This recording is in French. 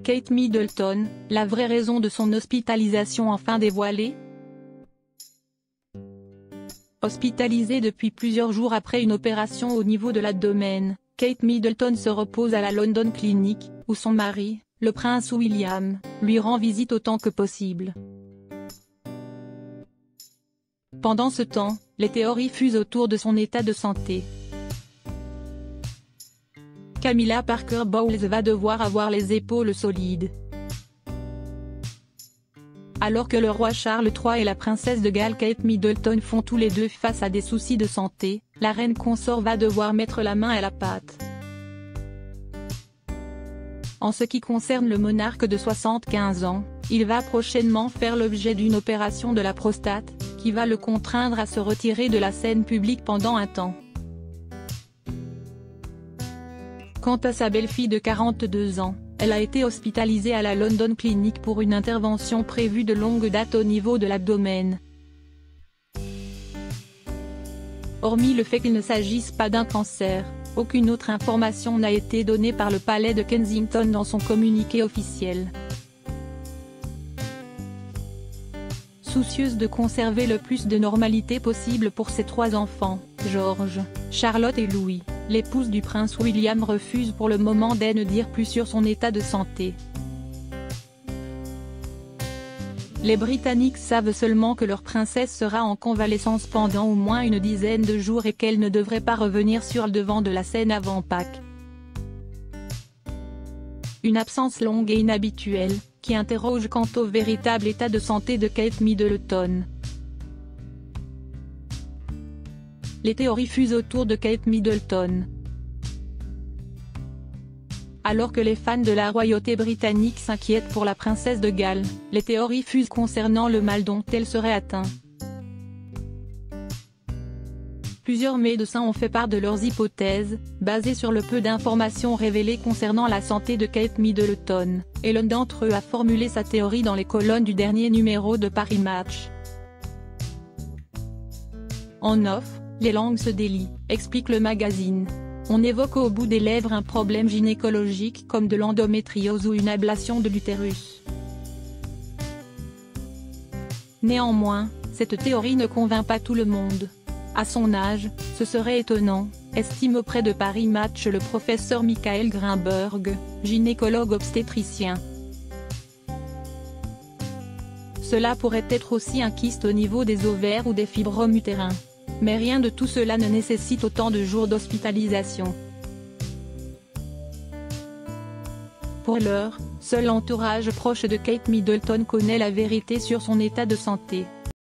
Kate Middleton, la vraie raison de son hospitalisation enfin dévoilée? Hospitalisée depuis plusieurs jours après une opération au niveau de l'abdomen, Kate Middleton se repose à la London Clinic, où son mari, le prince William, lui rend visite autant que possible. Pendant ce temps, les théories fusent autour de son état de santé. Camilla Parker Bowles va devoir avoir les épaules solides. Alors que le roi Charles III et la princesse de Galles Kate Middleton font tous les deux face à des soucis de santé, la reine consort va devoir mettre la main à la pâte. En ce qui concerne le monarque de 75 ans, il va prochainement faire l'objet d'une opération de la prostate, qui va le contraindre à se retirer de la scène publique pendant un temps. Quant à sa belle-fille de 42 ans, elle a été hospitalisée à la London Clinic pour une intervention prévue de longue date au niveau de l'abdomen. Hormis le fait qu'il ne s'agisse pas d'un cancer, aucune autre information n'a été donnée par le palais de Kensington dans son communiqué officiel. Soucieuse de conserver le plus de normalité possible pour ses trois enfants, George, Charlotte et Louis, l'épouse du prince William refuse pour le moment de ne dire plus sur son état de santé. Les Britanniques savent seulement que leur princesse sera en convalescence pendant au moins une dizaine de jours et qu'elle ne devrait pas revenir sur le devant de la scène avant Pâques. Une absence longue et inhabituelle, qui interroge quant au véritable état de santé de Kate Middleton. Les théories fusent autour de Kate Middleton. Alors que les fans de la royauté britannique s'inquiètent pour la princesse de Galles, les théories fusent concernant le mal dont elle serait atteinte. Plusieurs médecins ont fait part de leurs hypothèses, basées sur le peu d'informations révélées concernant la santé de Kate Middleton, et l'un d'entre eux a formulé sa théorie dans les colonnes du dernier numéro de Paris Match. En off, les langues se délient, explique le magazine. On évoque au bout des lèvres un problème gynécologique comme de l'endométriose ou une ablation de l'utérus. Néanmoins, cette théorie ne convainc pas tout le monde. À son âge, ce serait étonnant, estime auprès de Paris Match le professeur Michael Grimberg, gynécologue obstétricien. Cela pourrait être aussi un kyste au niveau des ovaires ou des fibromes utérins. Mais rien de tout cela ne nécessite autant de jours d'hospitalisation. Pour l'heure, seul l'entourage proche de Kate Middleton connaît la vérité sur son état de santé.